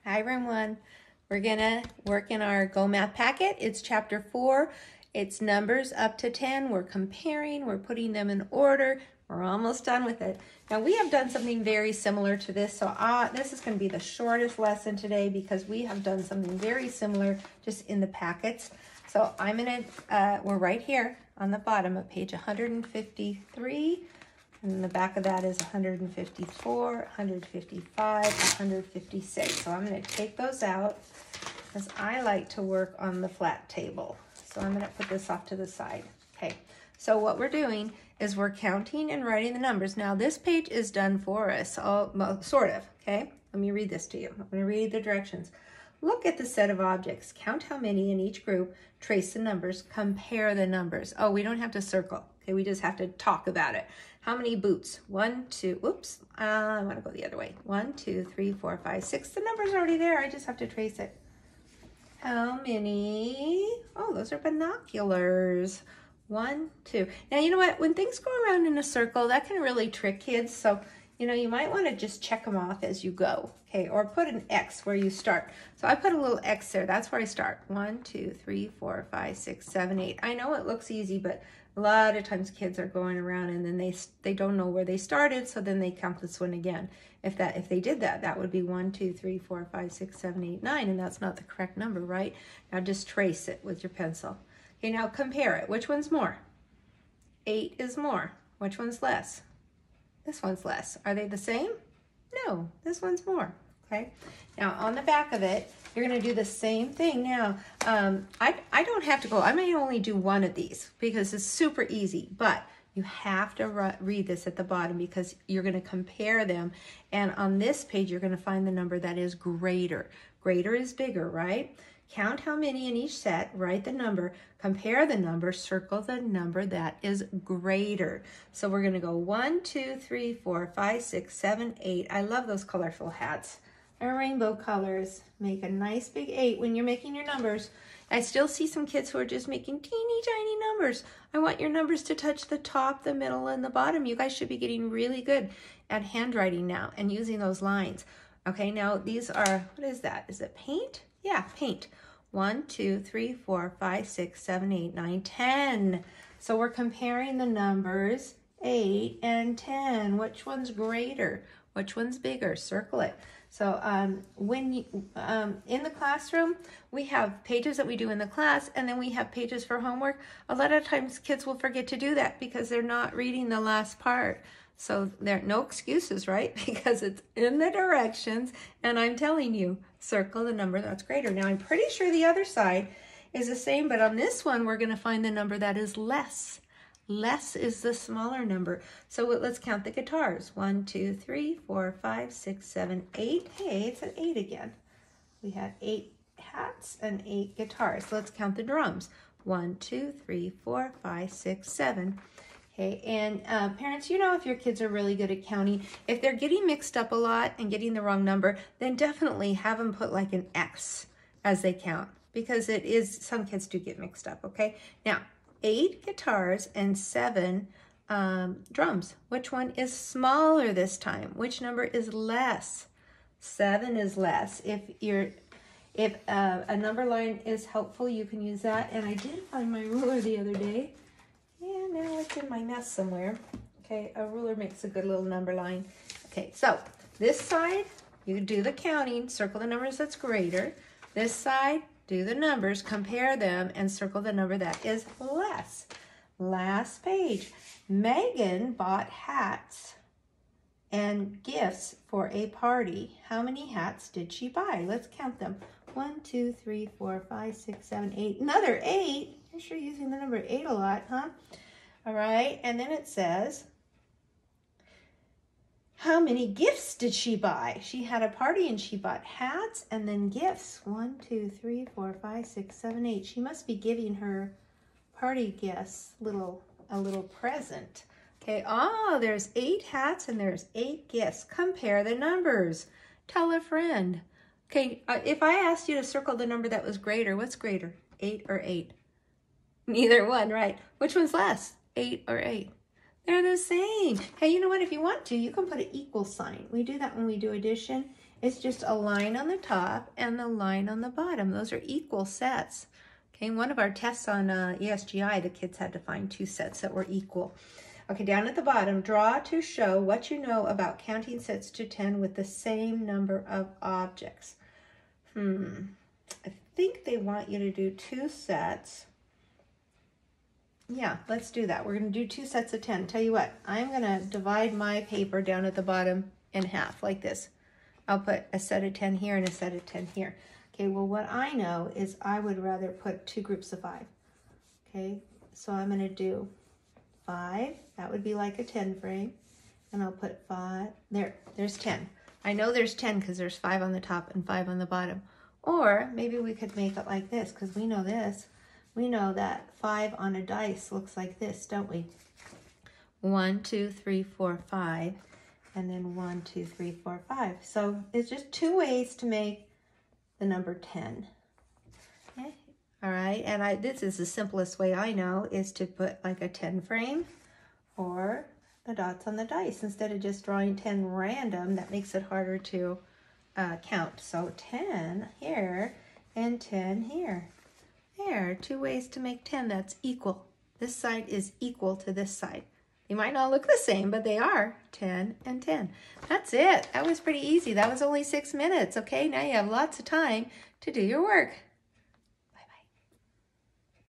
Hi everyone. We're gonna work in our Go Math packet. It's chapter 4. It's numbers up to 10. We're comparing, we're putting them in order. We're almost done with it. Now we have done something very similar to this. So this is gonna be the shortest lesson today because we have done something very similar just in the packets. So we're right here on the bottom of page 153. And the back of that is 154, 155, 156. So I'm going to take those out because I like to work on the flat table. So I'm going to put this off to the side. Okay, so what we're doing is we're counting and writing the numbers. Now this page is done for us, well, sort of, okay? Let me read this to you. I'm going to read the directions. Look at the set of objects. Count how many in each group. Trace the numbers. Compare the numbers. Oh, we don't have to circle. Okay, we just have to talk about it. How many boots? 1, 2, oops, I want to go the other way. 1, 2, 3, 4, 5, 6. The number's already there. I just have to trace it. How many? Oh, those are binoculars. 1, 2. Now, you know what? When things go around in a circle, that can really trick kids. So, you know, you might want to just check them off as you go, okay? Or put an X where you start. So I put a little X there. That's where I start. 1, 2, 3, 4, 5, 6, 7, 8. I know it looks easy, but a lot of times kids are going around and then they don't know where they started, so then they count this one again. If they did that, that would be 1, 2, 3, 4, 5, 6, 7, 8, 9, and that's not the correct number, right? Now just trace it with your pencil. Okay, now compare it. Which one's more? 8 is more. Which one's less? This one's less. Are they the same? No, this one's more. Okay, now on the back of it, you're going to do the same thing. Now, I don't have to go. I may only do one of these because it's super easy, but you have to read this at the bottom because you're going to compare them. And on this page, you're going to find the number that is greater. Greater is bigger, right? Count how many in each set, write the number, compare the number, circle the number that is greater. So we're going to go 1, 2, 3, 4, 5, 6, 7, 8. I love those colorful hats. They're rainbow colors. Make a nice big 8 when you're making your numbers. I still see some kids who are just making teeny tiny numbers. I want your numbers to touch the top, the middle, and the bottom. You guys should be getting really good at handwriting now and using those lines. Okay, now these are, what is that? Is it paint? Yeah, paint. 1, 2, 3, 4, 5, 6, 7, 8, 9, 10. So we're comparing the numbers 8 and 10. Which one's greater? Which one's bigger? Circle it. So in the classroom, we have pages that we do in the class, and then we have pages for homework. A lot of times kids will forget to do that because they're not reading the last part. So there are no excuses, right? Because it's in the directions, and I'm telling you, circle the number that's greater. Now, I'm pretty sure the other side is the same, but on this one, we're going to find the number that is less. Less is the smaller number. So let's count the guitars. 1, 2, 3, 4, 5, 6, 7, 8. Hey, it's an 8 again. We had 8 hats and 8 guitars. So let's count the drums. 1, 2, 3, 4, 5, 6, 7. Okay, and parents, you know, if your kids are really good at counting, if they're getting mixed up a lot and getting the wrong number, then definitely have them put like an X as they count, because it is, some kids do get mixed up, okay? Now, 8 guitars and 7 drums. Which one is smaller this time? Which number is less? 7 is less. If a number line is helpful, you can use that. And I did find my ruler the other day. Yeah, now it's in my mess somewhere. Okay, a ruler makes a good little number line. Okay, so this side, you do the counting, circle the numbers that's greater. This side, do the numbers, compare them, and circle the number that is less. Last page. Megan bought hats and gifts for a party. How many hats did she buy? Let's count them. 1, 2, 3, 4, 5, 6, 7, 8. Another 8. You're sure using the number 8 a lot, huh? All right, and then it says, how many gifts did she buy? She had a party and she bought hats and then gifts. 1, 2, 3, 4, 5, 6, 7, 8. She must be giving her party guests a little present. Okay, there's 8 hats and there's 8 gifts. Compare the numbers. Tell a friend. Okay, if I asked you to circle the number that was greater, what's greater, 8 or 8? Neither one, right? Which one's less, 8 or 8? They're the same. Hey, you know what? If you want to, you can put an equal sign. We do that when we do addition. It's just a line on the top and the line on the bottom. Those are equal sets. Okay, one of our tests on ESGI, the kids had to find 2 sets that were equal. Okay, down at the bottom, draw to show what you know about counting sets to 10 with the same number of objects. I think they want you to do 2 sets. Yeah, let's do that. We're going to do 2 sets of 10. Tell you what, I'm going to divide my paper down at the bottom in half like this. I'll put a set of 10 here and a set of 10 here. Okay, well, what I know is I would rather put 2 groups of 5. Okay, so I'm going to do 5. That would be like a 10 frame. And I'll put 5. There's 10. I know there's 10 because there's 5 on the top and 5 on the bottom. Or maybe we could make it like this because we know this. We know that 5 on a dice looks like this, don't we? 1, 2, 3, 4, 5. And then 1, 2, 3, 4, 5. So it's just 2 ways to make the number 10. Okay. All right, and this is the simplest way I know is to put like a 10 frame or the dots on the dice instead of just drawing 10 random. That makes it harder to count. So 10 here and 10 here. There, 2 ways to make 10 that's equal. This side is equal to this side. They might not look the same, but they are 10 and 10. That's it. That was pretty easy. That was only 6 minutes. Okay, now you have lots of time to do your work.